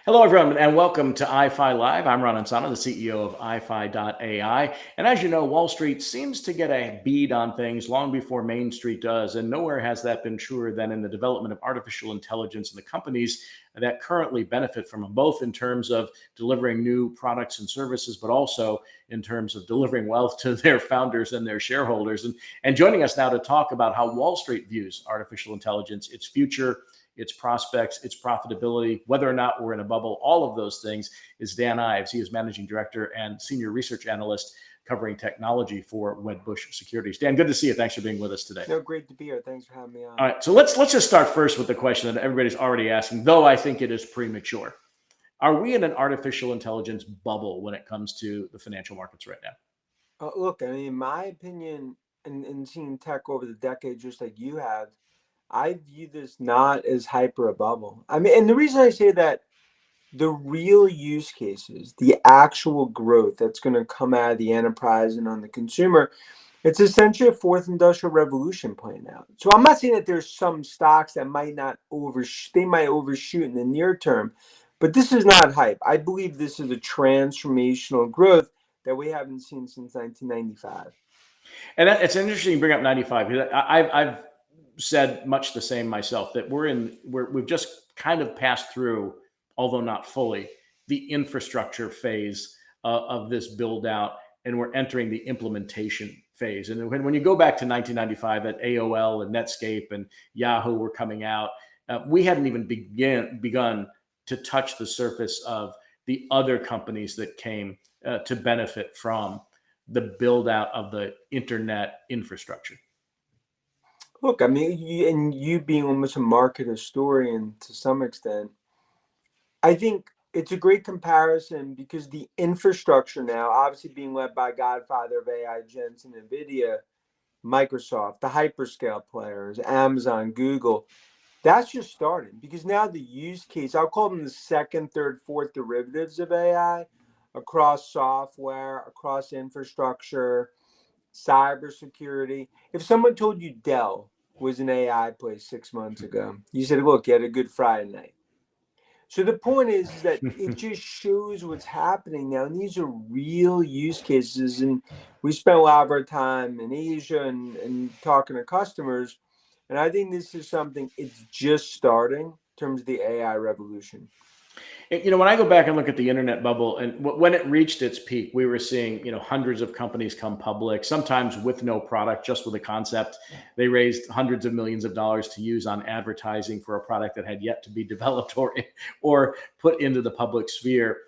Hello, everyone, and welcome to iFi Live. I'm Ron Insana, the CEO of iFi.AI. And as you know, Wall Street seems to get a bead on things long before Main Street does. And nowhere has that been truer than in the development of artificial intelligence and the companies that currently benefit from them, both in terms of delivering new products and services, but also in terms of delivering wealth to their founders and their shareholders. And joining us now to talk about how Wall Street views artificial intelligence, its future, its prospects, its profitability, whether or not we're in a bubble, all of those things, is Dan Ives. He is Managing Director and Senior Research Analyst covering technology for Wedbush Securities. Dan, good to see you. Thanks for being with us today. No, great to be here. Thanks for having me on. All right, so let's just start first with the question that everybody's already asking, though I think it is premature. Are we in an artificial intelligence bubble when it comes to the financial markets right now? Look, I mean, in my opinion, and seeing tech over the decades, just like you have, I view this not as hyper a bubble. I mean, and the reason I say that, the real use cases, the actual growth that's going to come out of the enterprise and on the consumer, it's essentially a fourth industrial revolution playing out. So I'm not saying that there's some stocks that might not they might overshoot in the near term, but this is not hype. I believe this is a transformational growth that we haven't seen since 1995. And it's interesting you bring up 95. I've said much the same myself, that we've just kind of passed through, although not fully, the infrastructure phase of this build out, and we're entering the implementation phase. And when you go back to 1995 at AOL and Netscape and Yahoo were coming out, we hadn't even begun to touch the surface of the other companies that came to benefit from the build out of the internet infrastructure. Look, I mean, you being almost a market historian to some extent, I think it's a great comparison because the infrastructure now, obviously being led by Godfather of AI, Jensen, Nvidia, Microsoft, the hyperscale players, Amazon, Google, that's just starting because now the use case, I'll call them the second, third, fourth derivatives of AI across software, across infrastructure, cybersecurity. If someone told you Dell was an AI play 6 months ago, you said, look, you had a good Friday night. So the point is that it just shows what's happening now. And these are real use cases. And we spent a lot of our time in Asia and talking to customers. And I think this is something, it's just starting in terms of the AI revolution. When I go back and look at the internet bubble, and when it reached its peak, we were seeing, hundreds of companies come public, sometimes with no product, just with a concept. They raised hundreds of millions of dollars to use on advertising for a product that had yet to be developed or put into the public sphere.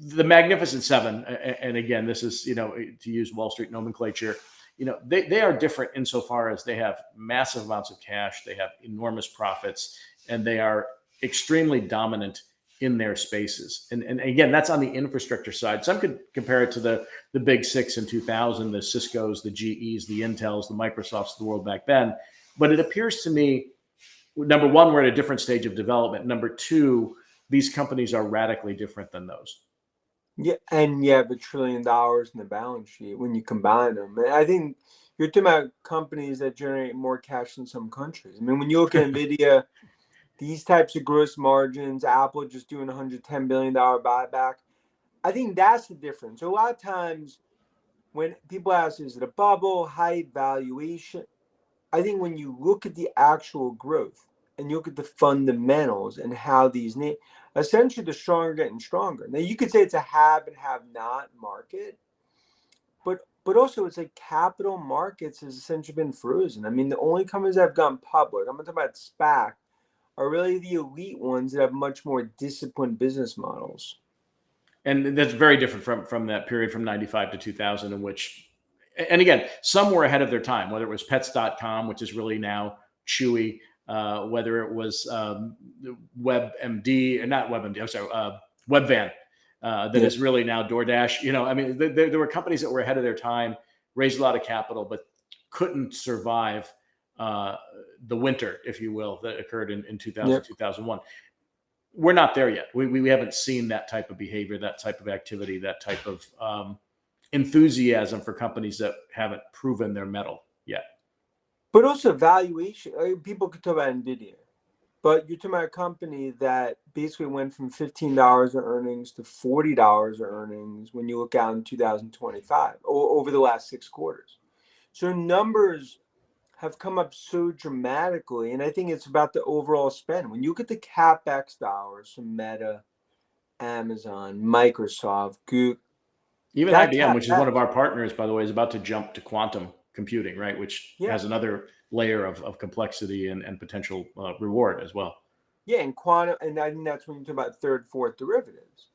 The Magnificent Seven, and again, this is, to use Wall Street nomenclature, they are different insofar as they have massive amounts of cash, they have enormous profits, and they are extremely dominant in their spaces. And again, that's on the infrastructure side. Some could compare it to the big six in 2000, the Ciscos, the GEs, the Intels, the Microsofts of the world back then. But it appears to me, number one, we're at a different stage of development. Number two, these companies are radically different than those. Yeah, and you have $1 trillion in the balance sheet when you combine them. And I think you're talking about companies that generate more cash than some countries. I mean, when you look at Nvidia, these types of gross margins, Apple just doing $110 billion buyback. I think that's the difference. So a lot of times when people ask, is it a bubble, hype, valuation? I think when you look at the actual growth and you look at the fundamentals and how these essentially the stronger getting stronger. Now you could say it's a have and have not market, but also it's like capital markets has essentially been frozen. I mean, the only companies that have gone public, I'm going to talk about SPAC, are really the elite ones that have much more disciplined business models. And that's very different from that period from 95 to 2000, in which, and again, some were ahead of their time, whether it was pets.com, which is really now Chewy, whether it was WebMD, not WebMD, I'm sorry, Webvan, that is really now DoorDash. I mean, there were companies that were ahead of their time, raised a lot of capital, but couldn't survive the winter, if you will, that occurred in 2000, 2001. We're not there yet. We haven't seen that type of behavior, that type of activity, that type of enthusiasm for companies that haven't proven their mettle yet. But also valuation. People could talk about Nvidia. But you're talking about a company that basically went from $15 of earnings to $40 of earnings when you look out in 2025 over the last 6 quarters. So numbers have come up so dramatically, and I think it's about the overall spend. When you look at the CapEx dollars from Meta, Amazon, Microsoft, Google, Even that IBM, which is one CapEx, of our partners, by the way, is about to jump to quantum computing, right? Which yeah, has another layer of complexity and potential reward as well. yeah, and quantum, and I think that's when you talk about third, fourth derivatives.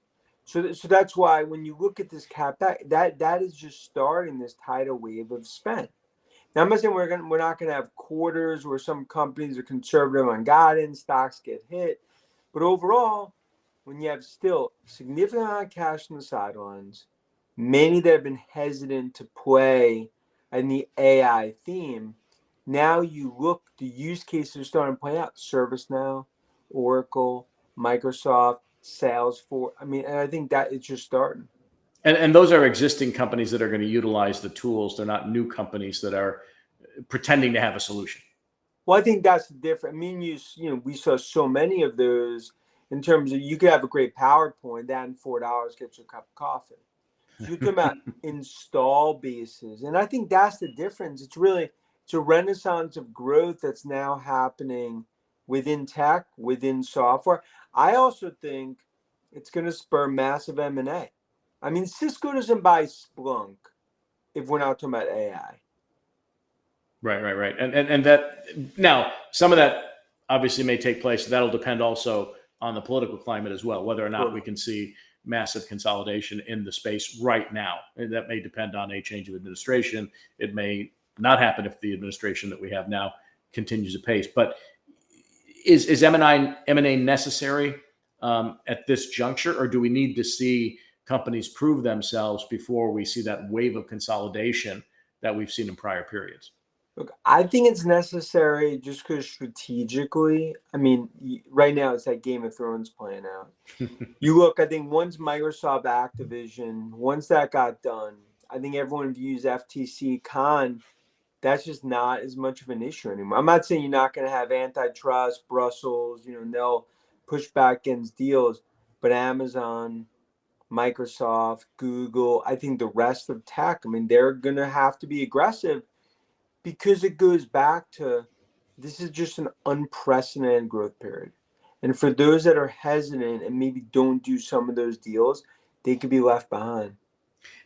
So that's why when you look at this CapEx, that is just starting this tidal wave of spend. Now, I'm not saying we're not gonna have quarters where some companies are conservative on guidance, stocks get hit, but overall, when you have still significant amount of cash on the sidelines, many that have been hesitant to play in the AI theme, now you look, the use cases are starting to play out. ServiceNow, Oracle, Microsoft, Salesforce. I mean, and I think that it's just starting. And those are existing companies that are going to utilize the tools. They're not new companies that are pretending to have a solution. Well, I think that's the difference. I mean, we saw so many of those in terms of you could have a great PowerPoint, that and $4 gets you a cup of coffee. So you're talking about install bases, and I think that's the difference. It's a renaissance of growth that's now happening within tech, within software. I also think it's going to spur massive M&A. I mean, Cisco doesn't buy Splunk if we're not talking about AI. Right. And that now some of that obviously may take place. That'll depend also on the political climate as well, whether or not we Totally. can see massive consolidation in the space right now. And that may depend on a change of administration. It may not happen if the administration that we have now continues apace. But is M&A necessary at this juncture, or do we need to see companies prove themselves before we see that wave of consolidation that we've seen in prior periods? Look, I think it's necessary just because strategically, I mean, right now it's like Game of Thrones playing out. You look, I think once Microsoft Activision, once that got done, I think everyone views FTC con. That's just not as much of an issue anymore. I'm not saying you're not going to have antitrust, Brussels, and they'll push back against deals, but Amazon, Microsoft, Google, I think the rest of tech, I mean, they're going to have to be aggressive because it goes back to this is just an unprecedented growth period. And for those that are hesitant and maybe don't do some of those deals, they could be left behind.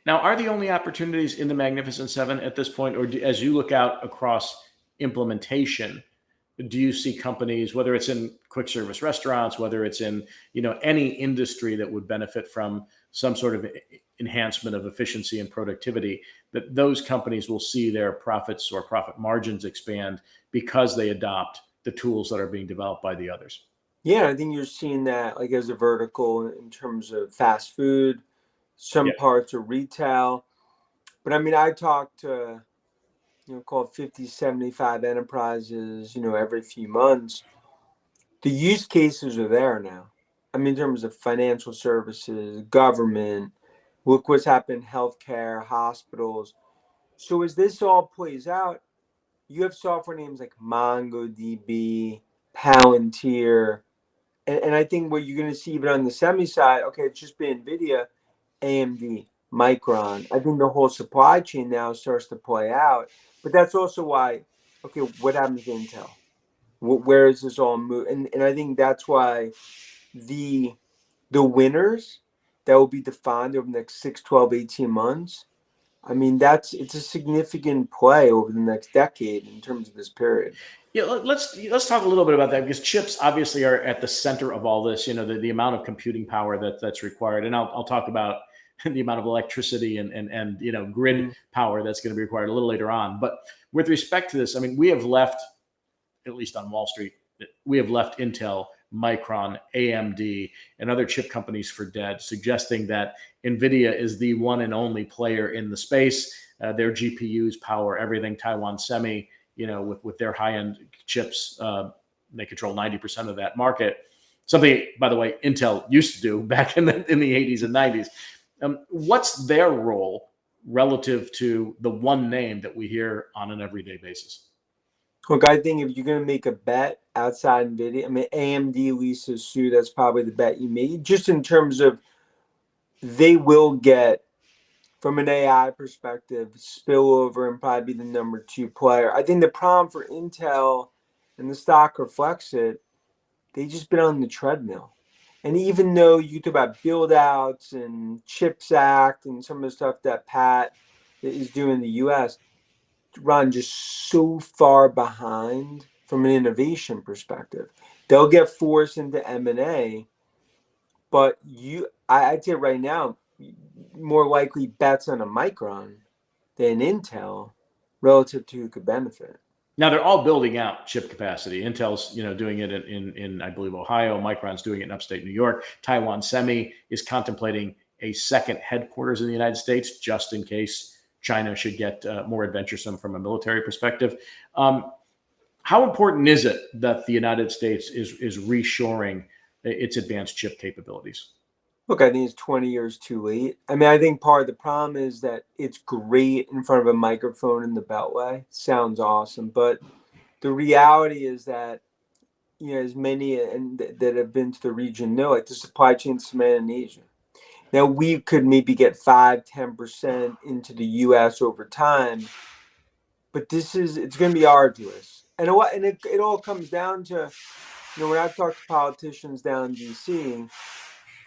Now, are the only opportunities in the Magnificent Seven at this point, or as you look out across implementation, do you see companies, whether it's in quick service restaurants, whether it's in any industry that would benefit from some sort of enhancement of efficiency and productivity, that those companies will see their profits or profit margins expand because they adopt the tools that are being developed by the others? Yeah, I think you're seeing that like as a vertical in terms of fast food, some Yeah. parts of retail. But I mean, I talk to, call it 50, 75 enterprises, every few months. The use cases are there now. I mean, in terms of financial services, government, look what's happened in healthcare, hospitals. So as this all plays out, you have software names like MongoDB, Palantir, and I think what you're going to see even on the semi side, okay, it's just been Nvidia, AMD, Micron. I think the whole supply chain now starts to play out. But that's also why, okay, what happens to Intel? Where is this all move? And I think that's why the the winners that will be defined over the next 6, 12, 18 months. I mean, it's a significant play over the next decade in terms of this period. Yeah, let's talk a little bit about that, because chips obviously are at the center of all this. The amount of computing power that's required, and I'll talk about the amount of electricity and grid Mm. power that's going to be required a little later on. But with respect to this, I mean, we have left, at least on Wall Street, we have left Intel, Micron, AMD, and other chip companies for dead, suggesting that Nvidia is the one and only player in the space. Their GPUs power everything. Taiwan Semi, with their high-end chips, they control 90% of that market. Something, by the way, Intel used to do back in the 80s and 90s. What's their role relative to the one name that we hear on an everyday basis? Look, I think if you're going to make a bet outside Nvidia, I mean, AMD, Lisa Su, that's probably the bet you make. Just in terms of they will get, from an AI perspective, spillover and probably be the number two player. I think the problem for Intel, and the stock reflects it, they just been on the treadmill. And even though you talk about build outs and CHIPS Act and some of the stuff that Pat is doing in the US, Ron, just so far behind from an innovation perspective. They'll get forced into M&A, but I'd say right now, more likely bets on a Micron than Intel relative to who could benefit. Now they're all building out chip capacity. Intel's, doing it in I believe Ohio. Micron's doing it in upstate New York. Taiwan Semi is contemplating a second headquarters in the United States just in case China should get more adventuresome from a military perspective. How important is it that the United States is reshoring its advanced chip capabilities? Look, I think it's 20 years too late. I mean, I think part of the problem is that it's great in front of a microphone in the Beltway. Sounds awesome. But the reality is that, as many that have been to the region know, like the supply chain cement in Asia. Now, we could maybe get 5-10% into the US over time, but it's going to be arduous. And it all comes down to, when I've talked to politicians down in DC,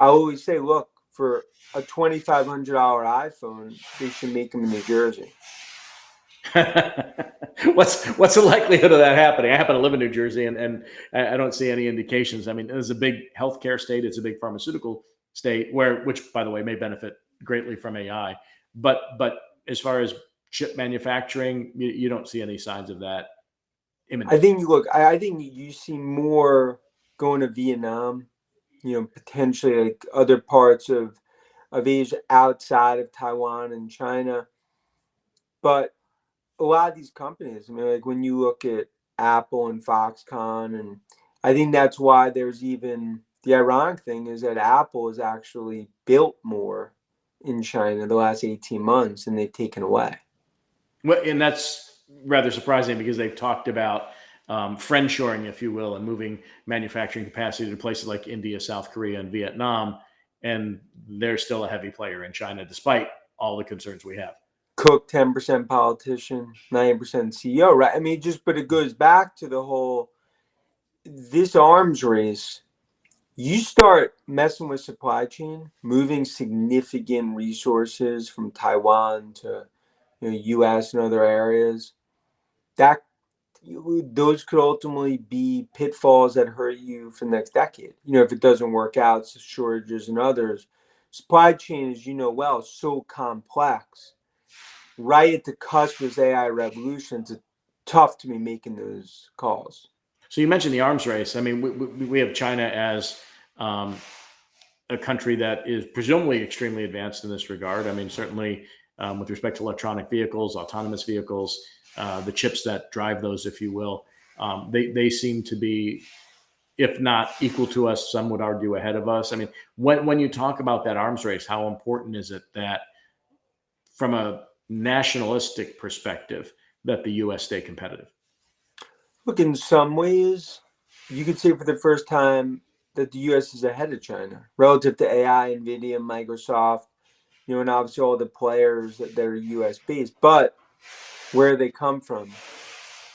I always say, look, for a $2,500 iPhone, they should make them in New Jersey. What's the likelihood of that happening? I happen to live in New Jersey, and I don't see any indications. I mean, it's a big healthcare state. It's a big pharmaceutical state, which by the way may benefit greatly from AI. But as far as chip manufacturing, you don't see any signs of that imminent. I think you see more going to Vietnam, potentially like other parts of Asia outside of Taiwan and China. But a lot of these companies, I mean, like when you look at Apple and Foxconn, and I think that's why there's even the ironic thing is that Apple has actually built more in China the last 18 months and they've taken away. Well, and that's rather surprising because they've talked about friendshoring, if you will, and moving manufacturing capacity to places like India, South Korea, and Vietnam. And they're still a heavy player in China, despite all the concerns we have. Cook 10% politician, 90% CEO, right? I mean, but it goes back to the whole this arms race. You start messing with supply chain, moving significant resources from Taiwan to U.S. and other areas. That those could ultimately be pitfalls that hurt you for the next decade. If it doesn't work out, shortages and others. Supply chain, as you know well, is so complex. Right at the cusp of this AI revolution, it's tough to be making those calls. So you mentioned the arms race. I mean, we have China as a country that is presumably extremely advanced in this regard. I mean, certainly with respect to electronic vehicles, autonomous vehicles, the chips that drive those, if you will, they seem to be, if not equal to us, some would argue ahead of us. I mean, when you talk about that arms race, how important is it that from a nationalistic perspective that the U.S. stay competitive? Look, in some ways, you could say for the first time that the U.S. is ahead of China relative to AI, Nvidia, Microsoft, and obviously all the players that are U.S. based. But where they come from,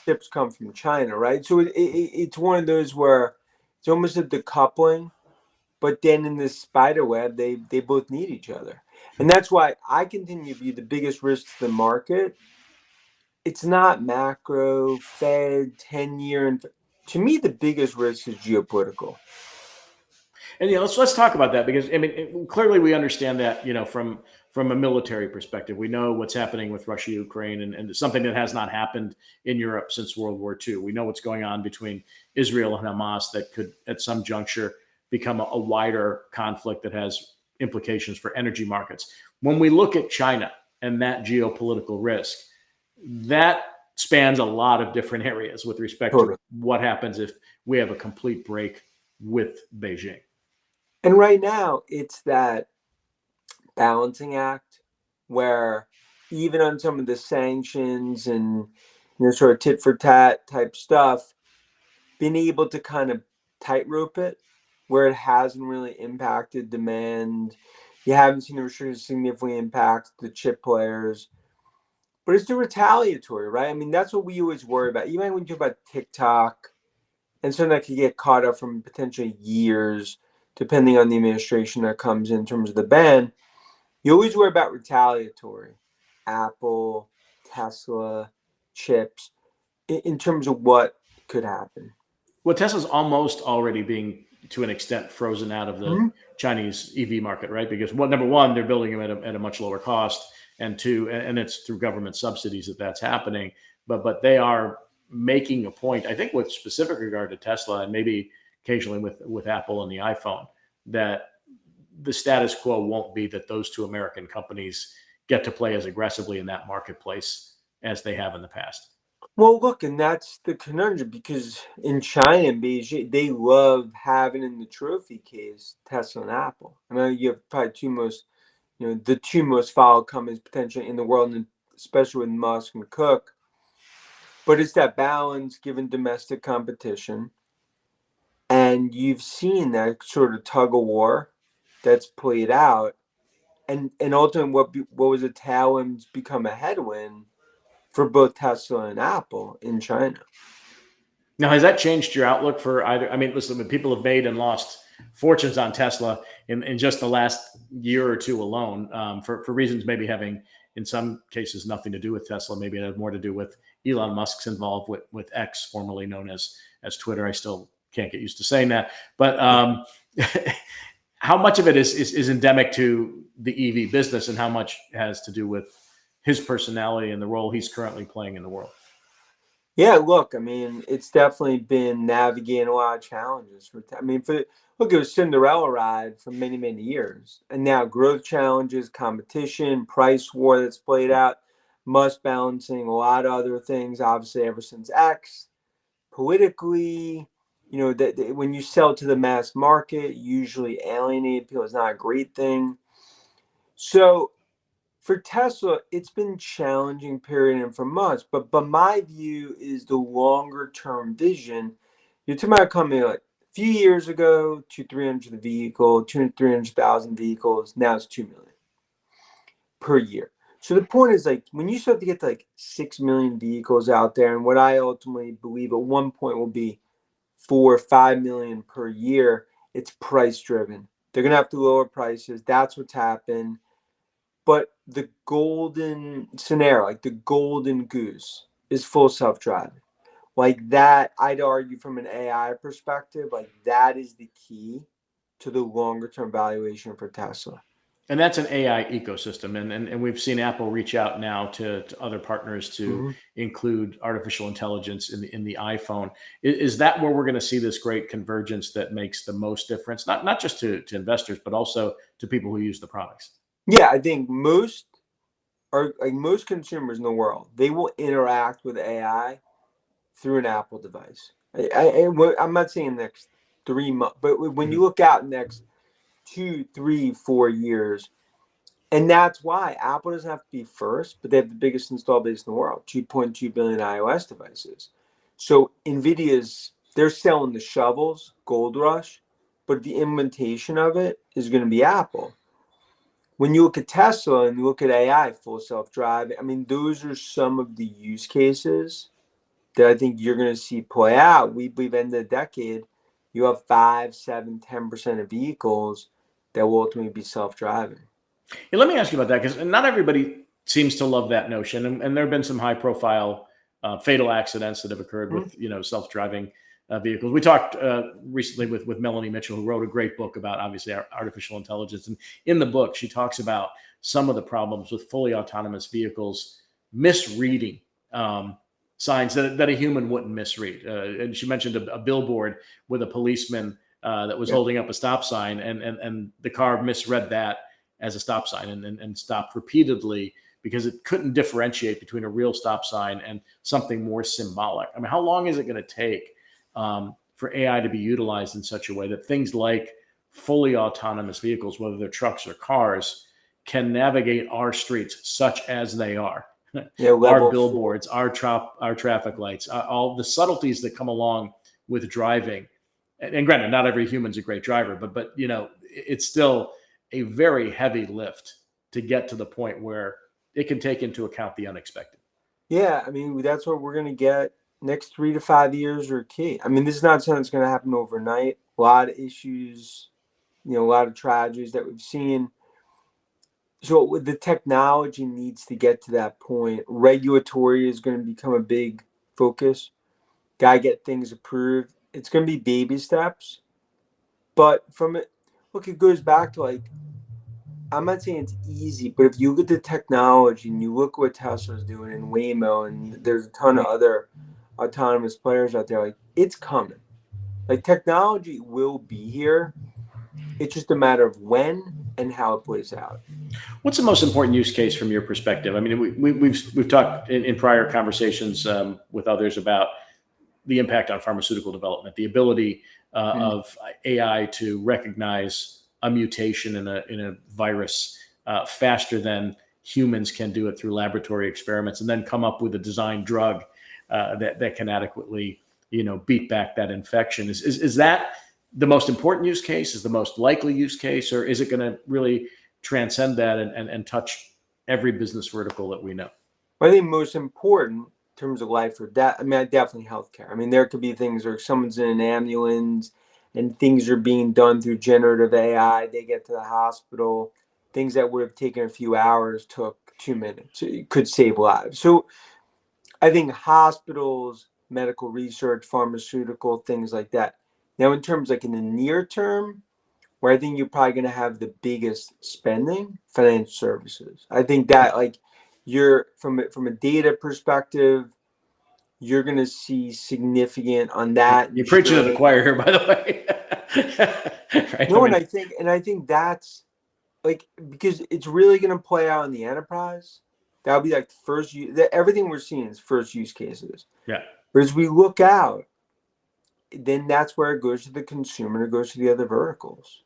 chips come from China, right? So it's one of those where it's almost a decoupling, but then in this spider web, they both need each other. And that's why I continue to be the biggest risk to the market. It's not macro, Fed, 10-year. And to me, the biggest risk is geopolitical. And let's talk about that, because I mean, clearly we understand that from a military perspective, we know what's happening with Russia, Ukraine, and something that has not happened in Europe since World War II. We know what's going on between Israel and Hamas that could, at some juncture, become a wider conflict that has implications for energy markets. When we look at China and that geopolitical risk, that spans a lot of different areas with respect to what happens if we have a complete break with Beijing. And right now, it's that balancing act where even on some of the sanctions and sort of tit for tat type stuff, been able to kind of tightrope it where it hasn't really impacted demand. You haven't seen the restrictions significantly impact the chip players, but it's the retaliatory, right? I mean, that's what we always worry about. Even when you talk about TikTok, and something that could get caught up from potentially years, depending on the administration that comes in terms of the ban. You always worry about retaliatory, Apple, Tesla, chips, in terms of what could happen. Well, Tesla's almost already being, to an extent, frozen out of the Mm-hmm. Chinese EV market, right? Because number one, they're building them at a much lower cost, and two, and it's through government subsidies that's happening. But they are making a point, I think, with specific regard to Tesla, and maybe occasionally with Apple and the iPhone, that the status quo won't be that those two American companies get to play as aggressively in that marketplace as they have in the past. Well, look, and that's the conundrum because in China and Beijing, they love having in the trophy case Tesla and Apple. I mean, you have probably the two most followed companies potentially in the world, and especially with Musk and Cook. But it's that balance given domestic competition. And you've seen that sort of tug of war that's played out. And ultimately, what was a tailwind's become a headwind for both Tesla and Apple in China. Now, has that changed your outlook for either? I mean, listen, when people have made and lost fortunes on Tesla in just the last year or two alone, for reasons maybe having, in some cases, nothing to do with Tesla. Maybe it had more to do with Elon Musk's involved with X, formerly known as Twitter. I still can't get used to saying that. But how much of it is endemic to the EV business, and how much has to do with his personality and the role he's currently playing in the world? Yeah, look, I mean, it's definitely been navigating a lot of challenges. Look, it was Cinderella ride for many, many years. And now growth challenges, competition, price war that's played out, must balancing a lot of other things, obviously, ever since X. Politically, that when you sell to the mass market, usually alienate people is not a great thing. So for Tesla, it's been challenging period and for months, but my view is the longer term vision. You're talking about a company like a few years ago, 200-300 vehicle, 200-300,000 vehicles. Now it's 2 million per year. So the point is, like, when you start to get to like 6 million vehicles out there, and what I ultimately believe at one point will be 4 or 5 million per year, it's price driven. They're gonna have to lower prices. That's what's happened. But the golden scenario, like the golden goose, is full self-driving. Like that, I'd argue from an AI perspective, like that is the key to the longer term valuation for Tesla. And that's an AI ecosystem. And we've seen Apple reach out now to other partners to Mm-hmm. include artificial intelligence in the iPhone. Is that where we're going to see this great convergence that makes the most difference, not just to investors, but also to people who use the products? Yeah, I think most consumers in the world, they will interact with AI through an Apple device. I'm not saying next 3 months, but when you Mhm. look out next 2, 3, 4 years. And that's why Apple doesn't have to be first, but they have the biggest install base in the world, 2.2 billion iOS devices. So they're selling the shovels, Gold Rush, but the implementation of it is going to be Apple. When you look at Tesla and you look at AI, full self-driving, I mean, those are some of the use cases that I think you're going to see play out. We believe end of the decade, you have 5, 7, 10% of vehicles that will ultimately be self-driving. Yeah, let me ask you about that, because not everybody seems to love that notion, and there have been some high-profile fatal accidents that have occurred Hmm? with self-driving vehicles. We talked recently with Melanie Mitchell, who wrote a great book about obviously artificial intelligence, and in the book she talks about some of the problems with fully autonomous vehicles misreading signs that a human wouldn't misread. And she mentioned a billboard with a policeman that was Yeah. holding up a stop sign, and the car misread that as a stop sign, and stopped repeatedly because it couldn't differentiate between a real stop sign and something more symbolic. I mean, how long is it going to take for AI to be utilized in such a way that things like fully autonomous vehicles, whether they're trucks or cars, can navigate our streets such as they are? Yeah, our level 4. billboards, our traffic lights, all the subtleties that come along with driving. And granted, not every human's a great driver, but it's still a very heavy lift to get to the point where it can take into account the unexpected. Yeah, I mean, that's what we're going to get. Next 3 to 5 years are key. I mean, this is not something that's going to happen overnight. A lot of issues, a lot of tragedies that we've seen. So the technology needs to get to that point. Regulatory is going to become a big focus. Got to get things approved. It's going to be baby steps. But from it, look, it goes back to like, I'm not saying it's easy, but if you look at the technology and you look what Tesla's doing and Waymo, and there's a ton of other autonomous players out there, like it's coming. Like technology will be here. It's just a matter of when and how it plays out. What's the most important use case from your perspective? I mean, we've talked in prior conversations with others about the impact on pharmaceutical development, the ability of AI to recognize a mutation in a virus faster than humans can do it through laboratory experiments, and then come up with a designed drug that can adequately, beat back that infection. Is that the most important use case? Is the most likely use case, or is it going to really transcend that and touch every business vertical that we know? I think most important in terms of life or death, I mean, definitely healthcare. I mean, there could be things where someone's in an ambulance and things are being done through generative AI. They get to the hospital. Things that would have taken a few hours took 2 minutes. It could save lives. So I think hospitals, medical research, pharmaceutical, things like that. Now, in terms like in the near term, where I think you're probably going to have the biggest spending, financial services. I think that like you're from a data perspective, you're going to see significant on that You're preaching to the insurance. choir here, by the way. Right? I No, mean, and I think that's like because it's really going to play out in the enterprise. That'll be like the first use. Everything we're seeing is first use cases. yeah. But as we look out, then that's where it goes to the consumer. It goes to the other verticals.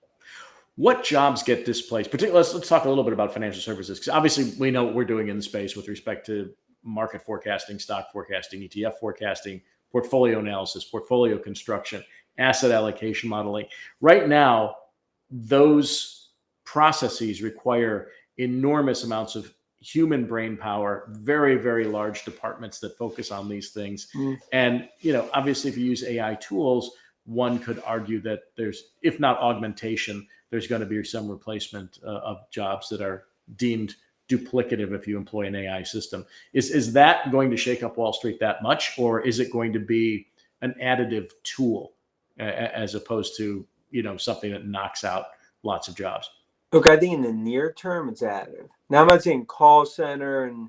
What jobs get displaced? Particularly, let's talk a little bit about financial services, because obviously we know what we're doing in the space with respect to market forecasting, stock forecasting, ETF forecasting, portfolio analysis, portfolio construction, asset allocation modeling. Right now, those processes require enormous amounts of human brain power, very, very large departments that focus on these things. Mm. And, obviously, if you use AI tools, one could argue that there's, if not augmentation, there's going to be some replacement of jobs that are deemed duplicative if you employ an AI system. Is that going to shake up Wall Street that much, or is it going to be an additive tool as opposed to something that knocks out lots of jobs? Look, I think in the near term, it's additive. Now, I'm not saying call center and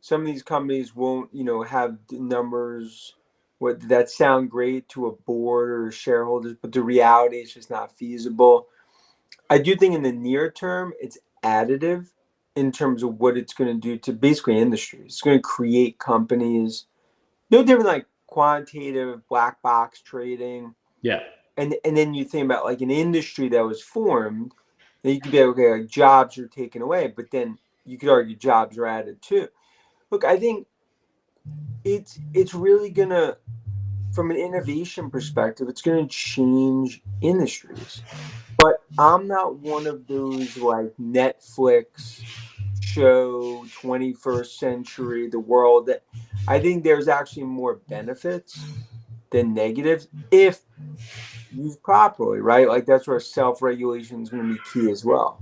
some of these companies won't, have the numbers that sound great to a board or shareholders, but the reality is just not feasible. I do think in the near term, it's additive in terms of what it's going to do to basically industries. It's going to create companies, no different like quantitative black box trading. Yeah. And then you think about like an industry that was formed, then you could be like, okay, like jobs are taken away, but then you could argue jobs are added too. Look, I think it's really gonna, from an innovation perspective, it's gonna change industries. But I'm not one of those like Netflix show 21st century, the world that I think there's actually more benefits than negatives if used properly, right? Like that's where self-regulation is going to be key as well.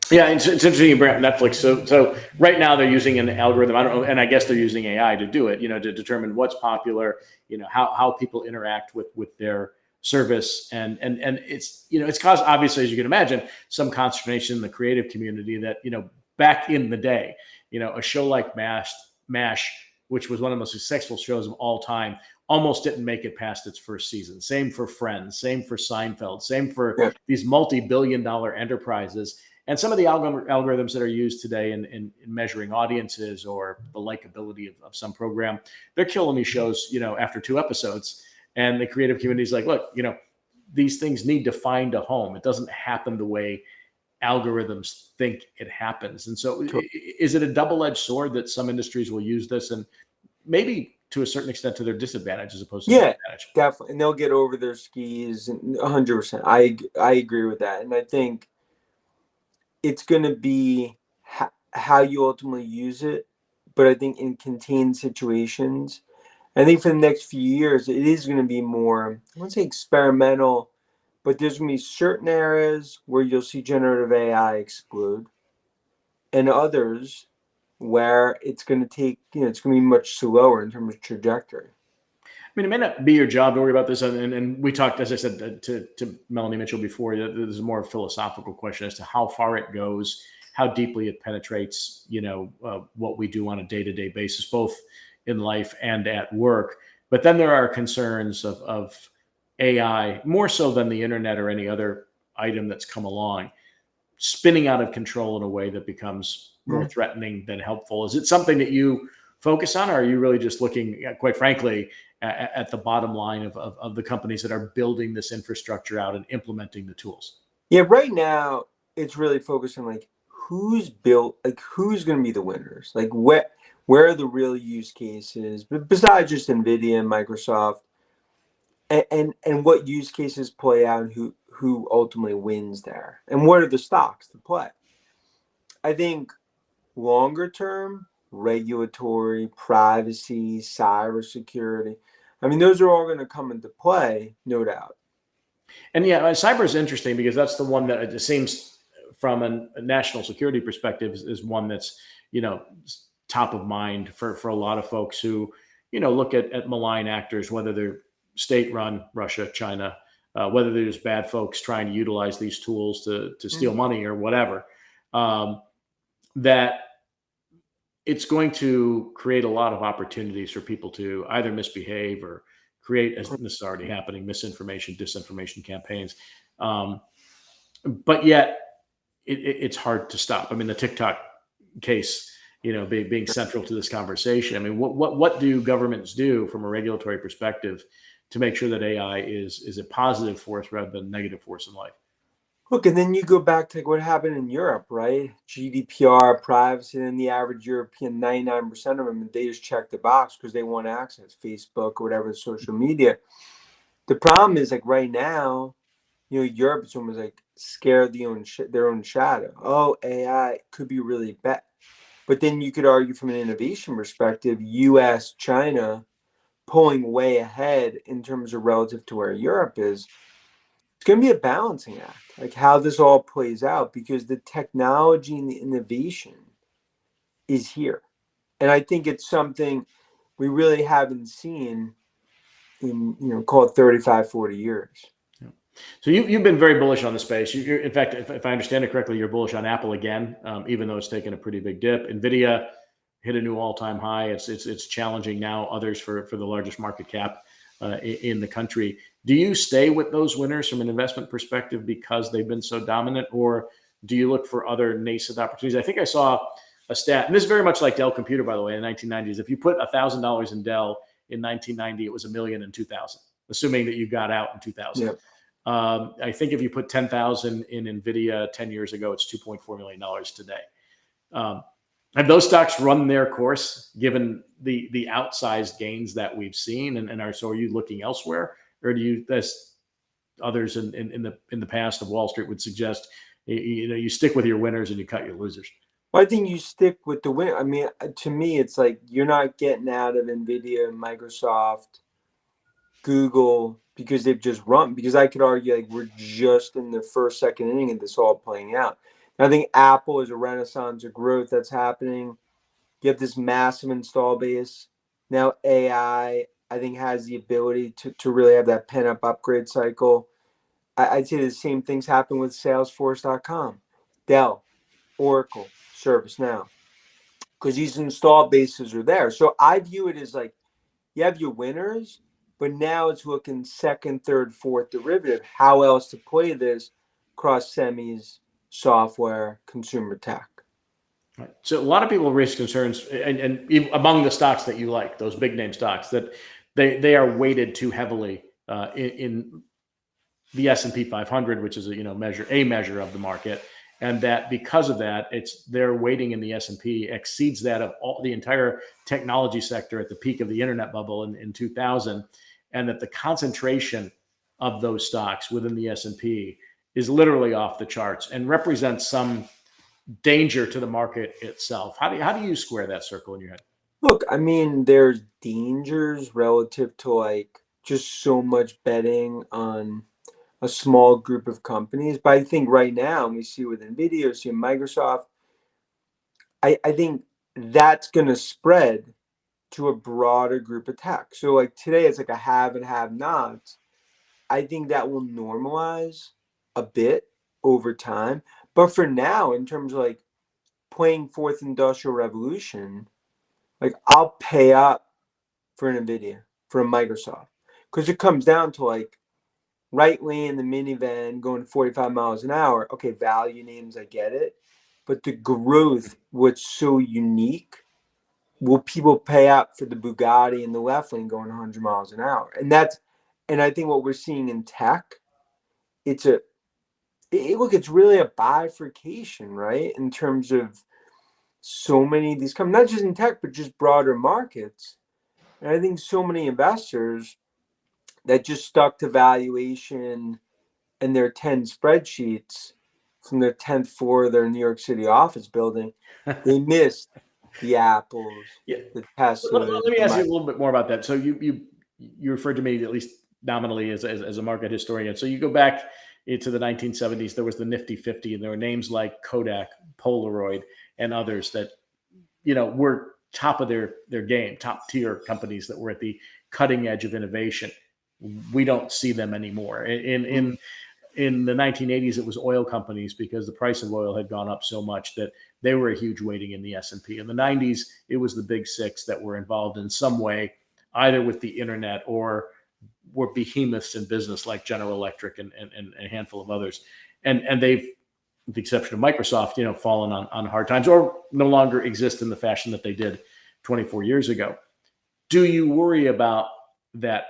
Yeah, it's interesting you bring up Netflix. So right now they're using an algorithm. I don't know, and I guess they're using AI to do it. To determine what's popular. How people interact with their service, and it's caused, obviously, as you can imagine, some consternation in the creative community. That back in the day, a show like MASH, which was one of the most successful shows of all time, almost didn't make it past its first season. Same for Friends, same for Seinfeld, same for these multi-billion-dollar enterprises. And some of the algorithms that are used today in measuring audiences or the likability of some program, they're killing these shows, after 2 episodes. And the creative community is like, look, these things need to find a home. It doesn't happen the way algorithms think it happens. And so Totally. is it a double-edged sword that some industries will use this and maybe to a certain extent to their disadvantage as opposed to their Yeah, advantage? definitely. And they'll get over their skis, and 100%. I agree with that. And I think it's going to be how you ultimately use it. But I think in contained situations, I think for the next few years, it is going to be more, I wouldn't say experimental, but there's going to be certain areas where you'll see generative AI explode, and others where it's going to take, it's going to be much slower in terms of trajectory. I mean, it may not be your job to worry about this, and we talked, as I said, to Melanie Mitchell before. This is a more philosophical question as to how far it goes, how deeply it penetrates, what we do on a day-to-day basis, both in life and at work. But then there are concerns of AI, more so than the internet or any other item that's come along, spinning out of control in a way that becomes more threatening than helpful. Is it something that you focus on, or are you really just looking, quite frankly, at the bottom line of the companies that are building this infrastructure out and implementing the tools? Yeah, right now it's really focused on like who's going to be the winners, like where are the real use cases, but besides just Nvidia and Microsoft, and what use cases play out, and who ultimately wins there, and what are the stocks to play. I think longer term, regulatory, privacy, cybersecurity. I mean, those are all going to come into play, no doubt. And yeah, cyber is interesting because that's the one that it seems from a national security perspective is one that's, top of mind for a lot of folks who, look at malign actors, whether they're state run, Russia, China, whether they're just bad folks trying to utilize these tools to steal money or whatever. That it's going to create a lot of opportunities for people to either misbehave or create, as this is already happening, misinformation, disinformation campaigns. But yet it's hard to stop. I mean, the TikTok case, being central to this conversation. I mean, what do governments do from a regulatory perspective to make sure that AI is a positive force rather than a negative force in life? Look, and then you go back to what happened in Europe, right? GDPR, privacy, and the average European, 99% of them, they just check the box because they want access, Facebook or whatever, social media. The problem is, like right now, Europe is almost like scared their own shadow. Oh, AI could be really bad. But then you could argue from an innovation perspective, US, China pulling way ahead in terms of relative to where Europe is. It's going to be a balancing act, like how this all plays out, because the technology and the innovation is here. And I think it's something we really haven't seen in, call it 35, 40 years. So you've been very bullish on the space. In fact, if I understand it correctly, you're bullish on Apple again, even though it's taken a pretty big dip. Nvidia hit a new all-time high. It's challenging now others for the largest market cap in the country. Do you stay with those winners from an investment perspective because they've been so dominant, or do you look for other nascent opportunities? I think I saw a stat, and this is very much like Dell Computer, by the way, in the 1990s. If you put $1,000 in Dell in 1990, it was $1 million in 2000, assuming that you got out in 2000. Yep. I think if you put 10,000 in Nvidia 10 years ago, it's $2.4 million today. Have those stocks run their course given the outsized gains that we've seen? So are you looking elsewhere, or do you, as others in the past of Wall Street would suggest, you stick with your winners and you cut your losers? Well, I think you stick with the win. I mean, to me, it's like you're not getting out of Nvidia, Microsoft, Google, because they've just run. Because I could argue like we're just in the first, second inning of this all playing out. And I think Apple is a renaissance of growth that's happening. You have this massive install base. Now AI, I think, has the ability to really have that pent-up upgrade cycle. I'd say the same things happen with Salesforce.com, Dell, Oracle, ServiceNow, because these install bases are there. So I view it as like you have your winners, but now it's looking second, third, fourth derivative. How else to play this across semis, software, consumer tech? Right. So a lot of people raise concerns, and among the stocks that you like, those big name stocks, that they are weighted too heavily in the S&P 500, which is a measure of the market, and that because of that, it's their weighting in the S&P exceeds that of all the entire technology sector at the peak of the internet bubble in 2000, and that the concentration of those stocks within the S&P is literally off the charts and represents some danger to the market itself. How do you square that circle in your head? Look, I mean, there's dangers relative to like just so much betting on a small group of companies. But I think right now, and we see with Nvidia, we see Microsoft, I think that's going to spread to a broader group of tech. So like today, it's like a have and have nots. I think that will normalize a bit over time. But for now, in terms of like playing fourth industrial revolution, like I'll pay up for an Nvidia, for a Microsoft, because it comes down to like right lane, the minivan going 45 miles an hour. Okay, value names, I get it, but the growth, what's so unique, will people pay up for the Bugatti in the left lane going 100 miles an hour? And I think what we're seeing in tech, it's look, it's really a bifurcation, right? In terms of so many of these come not just in tech, but just broader markets. And I think so many investors that just stuck to valuation and their 10 spreadsheets from their 10th floor of their New York City office building, they missed the Apples, Yeah. the Let Teslas, me the ask you a little bit more about that. So you referred to me, at least nominally, as a market historian. So you go back into the 1970s. There was the Nifty 50, and there were names like Kodak, Polaroid, and others that were top of their game, top tier companies that were at the cutting edge of innovation. We don't see them anymore. In the 1980s, it was oil companies because the price of oil had gone up so much that they were a huge weighting in the S&P. In the 90s, it was the big six that were involved in some way, either with the internet or were behemoths in business like General Electric and a handful of others. And they've, with the exception of Microsoft, fallen on hard times or no longer exist in the fashion that they did 24 years ago. Do you worry about that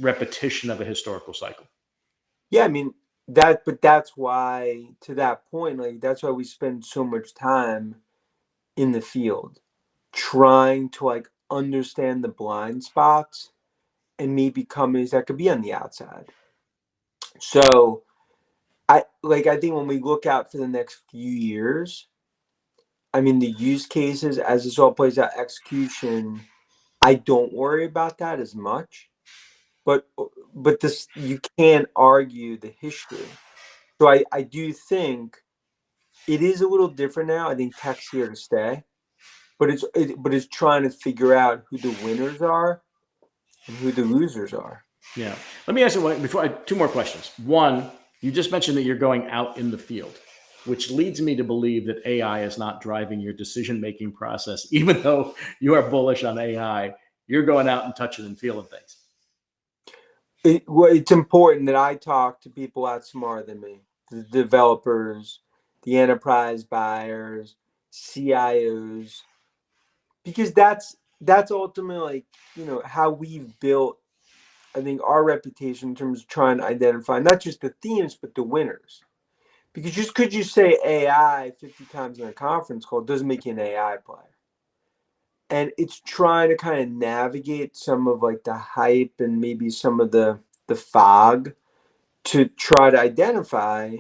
repetition of a historical cycle? Yeah, I mean but that's why, to that point, like that's why we spend so much time in the field trying to like understand the blind spots and maybe companies that could be on the outside. So I think when we look out for the next few years, I mean the use cases as this all plays out, execution, I don't worry about that as much. But this, you can't argue the history. So I do think it is a little different now. I think tech's here to stay, but it's trying to figure out who the winners are and who the losers are. Yeah. Let me ask you before two more questions. One, you just mentioned that you're going out in the field, which leads me to believe that AI is not driving your decision-making process. Even though you are bullish on AI, you're going out and touching and feeling things. It's important that I talk to people out smarter than me, the developers, the enterprise buyers, CIOs, because that's ultimately like, how we've built, I think, our reputation in terms of trying to identify not just the themes but the winners. Because just could you say AI 50 times in a conference call doesn't make you an AI player. And it's trying to kind of navigate some of like the hype and maybe some of the fog to try to identify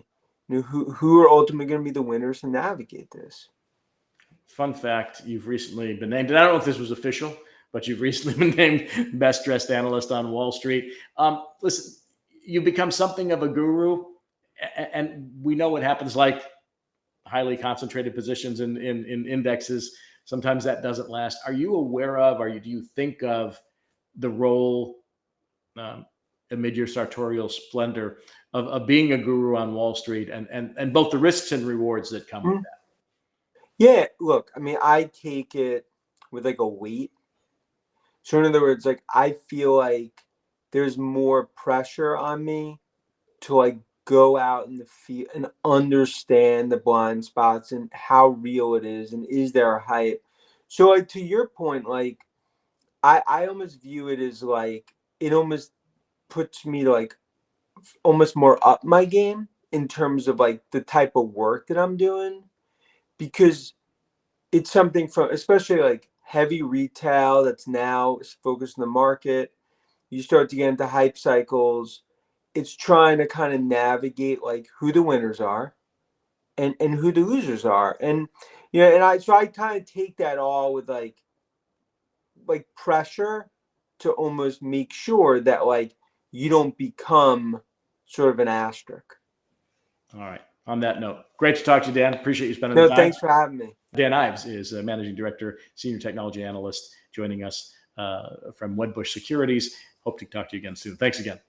who are ultimately going to be the winners to navigate this. Fun fact, you've recently been named, and I don't know if this was official, but you've recently been named best dressed analyst on Wall Street. Listen, you become something of a guru, and we know what happens, like highly concentrated positions in indexes. Sometimes that doesn't last. Are you aware of, do you think of the role um, amid your sartorial splendor of being a guru on Wall Street and both the risks and rewards that come with that? Yeah, look, I mean, I take it with like a weight. So in other words, like I feel like there's more pressure on me to like go out in the field and understand the blind spots and how real it is and is there a hype. So like to your point, like I almost view it as like it almost puts me to like almost more up my game in terms of like the type of work that I'm doing, because it's something from, especially like heavy retail that's now is focused in the market. You start to get into hype cycles. It's trying to kind of navigate like who the winners are and who the losers are. And and I kind of take that all with like pressure to almost make sure that like you don't become sort of an asterisk. All right. On that note, great to talk to you, Dan. Appreciate you spending the No, time. thanks for having me. Dan Ives is a managing director, senior technology analyst, joining us from Wedbush Securities. Hope to talk to you again soon. Thanks again.